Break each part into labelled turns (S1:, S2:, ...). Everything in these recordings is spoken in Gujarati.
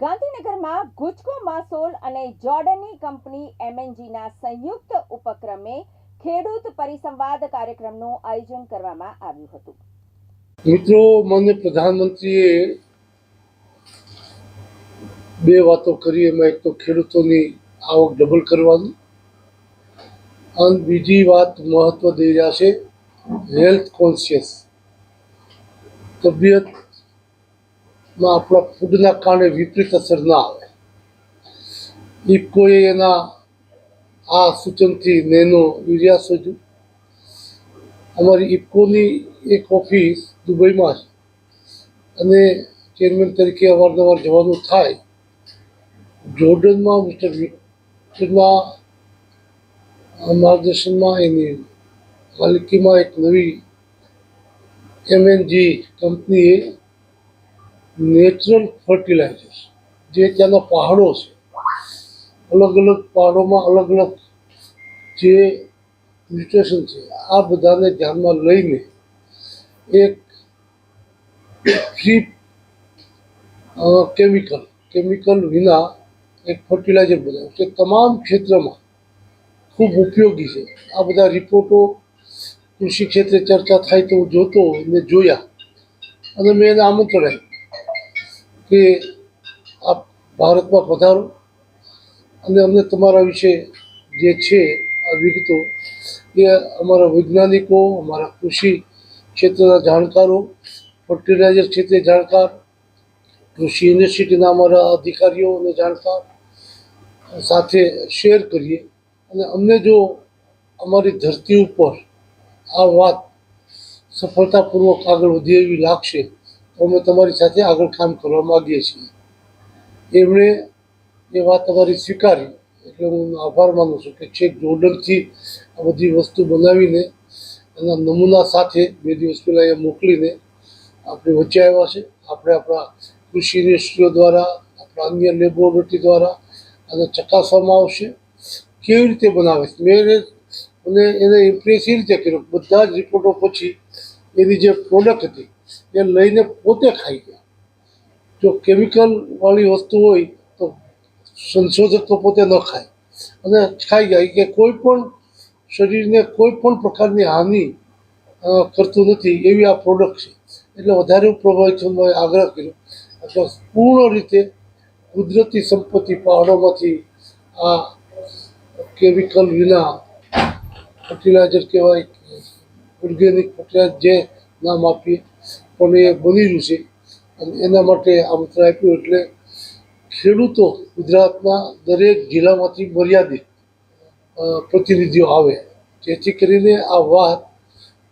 S1: ગાંધીનગરમાં ગુજકો માસોલ અને જોર્ડનની કંપની એમએનજીના સંયુક્ત ઉપક્રમે ખેડૂત પરિસંવાદ કાર્યક્રમનું આયોજન કરવામાં આવ્યું હતું.
S2: મિત્રો, માનનીય પ્રધાનમંત્રીએ બે વાતો કરી. એમાં એક તો ખેડૂતોની આવક ડબલ કરવાની અને બીજી વાત મહત્વ દઈ રહ્યા છે હેલ્થ કોન્શિયસ. તબિયતમાં આપણા ફૂડના કારણે વિપરીત અસર ના આવે. ઇફકોએ એના આ સૂચનથી નેનો યુરિયા શોધ્યું. અમારી ઇફકોની એક ઓફિસ દુબઈમાં છે અને ચેરમેન તરીકે અવારનવાર જવાનું થાય. જોર્ડનમાં મિસ્ટર વિક્ટરના માર્ગદર્શનમાં એની માલિકીમાં એક નવી એમએનજી કંપનીએ નેચરલ ફર્ટિલાઇઝર્સ, જે ત્યાંના પહાડો છે, અલગ અલગ પહાડોમાં અલગ અલગ જે ન્યુટ્રિશન છે, આ બધાને ધ્યાનમાં લઈને એક ફ્રી કેમિકલ વિના એક ફર્ટિલાઇઝર બનાવ્યું કે તમામ ક્ષેત્રમાં ખૂબ ઉપયોગી છે. આ બધા રિપોર્ટો કૃષિ ક્ષેત્રે ચર્ચા થાય તો જોતો ને જોયા અને મેં એને આમંત્રણ આપ્યું કે આપ ભારતમાં પધારો અને અમને તમારા વિશે જે છે આ વિગતો એ અમારા વૈજ્ઞાનિકો, અમારા કૃષિ ક્ષેત્રના જાણકારો, ફર્ટિલાઇઝર ક્ષેત્રે જાણકાર, કૃષિ યુનિવર્સિટીના અમારા અધિકારીઓ અને જાણકાર સાથે શેર કરીએ. અને અમને જો અમારી ધરતી ઉપર આ વાત સફળતાપૂર્વક આગળ વધે એવી લાગશે તો અમે તમારી સાથે આગળ કામ કરવા માગીએ છીએ. એમણે એ વાત અમારી સ્વીકારી, એટલે હું આભાર માનું છું કે છેક જોર્ડનથી આ બધી વસ્તુ બનાવીને એના નમૂના સાથે 2 દિવસ પહેલાં એ મોકલીને આપણે વચ્ચે આવ્યા છે. આપણે આપણા કૃષિ યુનિવર્સિટીઓ દ્વારા, આપણા અન્ય લેબોરેટરી દ્વારા આને ચકાસવામાં આવશે કેવી રીતે બનાવે છે. મેં એને ઇમ્પ્રેસ એ રીતે કર્યો, બધા જ રિપોર્ટો પછી એની જે પ્રોડક્ટ હતી એ લઈને પોતે ખાઈ ગયા. જો કેમિકલવાળી વસ્તુ હોય તો સંશોધક તો પોતે ન ખાય અને ખાઈ ગયા કે કોઈ પણ શરીરને કોઈ પણ પ્રકારની હાનિ કરતું નથી એવી આ પ્રોડક્ટ છે. એટલે વધારે પ્રભાવિત થવાનો આગ્રહ કર્યો. એટલે પૂર્ણ રીતે કુદરતી સંપત્તિ પહાડોમાંથી આ કેમિકલ વિના ફર્ટિલાઇઝર કહેવાય, ઓર્ગેનિક ફર્ટિલાઇઝર જે નામ આપીએ, પણ એ બની રહ્યું છે અને એના માટે આમંત્રણ આપ્યું. એટલે ખેડૂતો ગુજરાતના દરેક જિલ્લામાંથી મર્યાદિત પ્રતિનિધિઓ આવે, જેથી કરીને આ વાત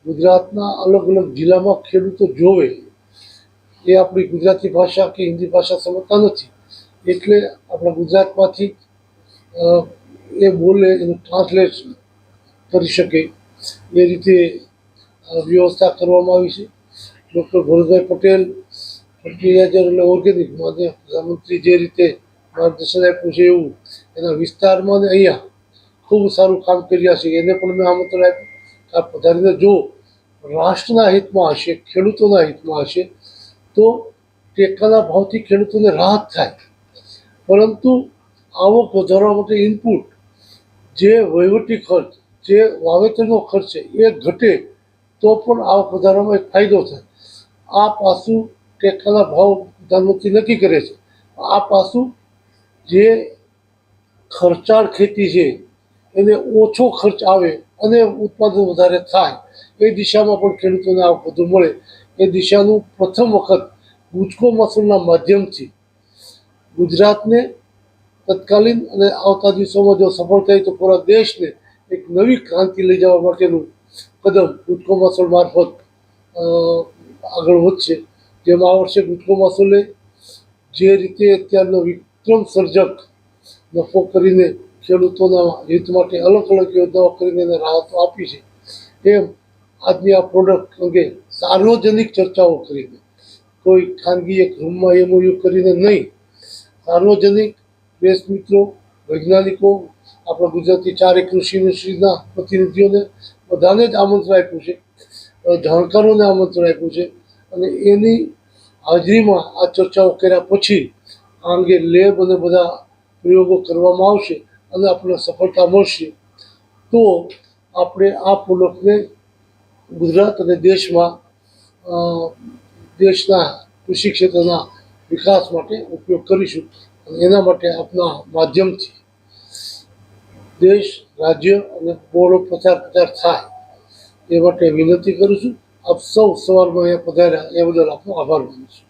S2: ગુજરાતના અલગ અલગ જિલ્લામાં ખેડૂતો જોવે. એ આપણી ગુજરાતી ભાષા કે હિન્દી ભાષા સમજતા નથી, એટલે આપણા ગુજરાતમાંથી એ બોલે એનું ટ્રાન્સલેશન કરી શકે એ રીતે વ્યવસ્થા કરવામાં આવી છે. ડૉક્ટર ભરતભાઈ પટેલ ફર્ટિલાઇઝર એટલે ઓર્ગેનિક માન્ય પ્રધાનમંત્રી જે રીતે માર્ગદર્શન આપ્યું છે એવું એના વિસ્તારમાં ને અહીંયા ખૂબ સારું કામ કર્યા છે. એને પણ મેં આમંત્રણ આપ્યું કે આ પધારીને જો રાષ્ટ્રના હિતમાં હશે, ખેડૂતોના હિતમાં હશે તો ટેકાના ભાવથી ખેડૂતોને રાહત થાય. પરંતુ આવક વધારવા માટે ઇનપુટ, જે વહીવટી ખર્ચ, જે વાવેતરનો ખર્ચ છે એ ઘટે તો પણ આવક વધારવામાં એક ફાયદો થાય. આ પાસું ટેકાના ભાવ પ્રધાનમંત્રી નક્કી કરે છે. આ પાસું જે ખર્ચાળ ખેતી છે એને ઓછો ખર્ચ આવે અને ઉત્પાદન વધારે થાય એ દિશામાં પણ ખેડૂતોને આવક વધુ મળે એ દિશાનું પ્રથમ વખત ગુજકો માસોલના માધ્યમથી ગુજરાતને તત્કાલીન અને આવતા દિવસોમાં જો સફળ થાય તો પૂરા દેશને એક નવી ક્રાંતિ લઈ જવા માટેનું કદમ ગુજકો માસોલ મારફત આગળ વધશે. જેમાં આ વર્ષે ગુજકો માસોલે જે રીતે અત્યારનો વિક્રમ સર્જક નફો કરીને ખેડૂતોના હિત માટે અલગ અલગ યોજનાઓ કરીને એને રાહતો આપી છે, એમ આજની આ પ્રોડક્ટ અંગે સાર્વજનિક ચર્ચાઓ કરીને, કોઈ ખાનગી એક રૂમમાં એમઓયુ કરીને નહીં, સાર્વજનિક પ્રેસ મિત્રો, વૈજ્ઞાનિકો, આપણા ગુજરાતી 4 કૃષિ યુનિવર્સિટીના પ્રતિનિધિઓને બધાને જ આમંત્રણ આપ્યું છે, જાણકારોને આમંત્રણ આપ્યું છે અને એની હાજરીમાં આ ચર્ચાઓ કર્યા પછી આ અંગે લેબ અને બધા પ્રયોગો કરવામાં આવશે અને આપણને સફળતા મળશે તો આપણે આ પ્રોડક્ટને ગુજરાત અને દેશમાં દેશના કૃષિ ક્ષેત્રના વિકાસ માટે ઉપયોગ કરીશું અને એના માટે આપના માધ્યમથી દેશ રાજ્ય અને બોર્ડો પ્રચાર થાય એ માટે વિનંતી કરું છું. આપ સૌ સવારમાં અહીંયા પધાર્યા એ બદલ આપનો આભાર માનું છું.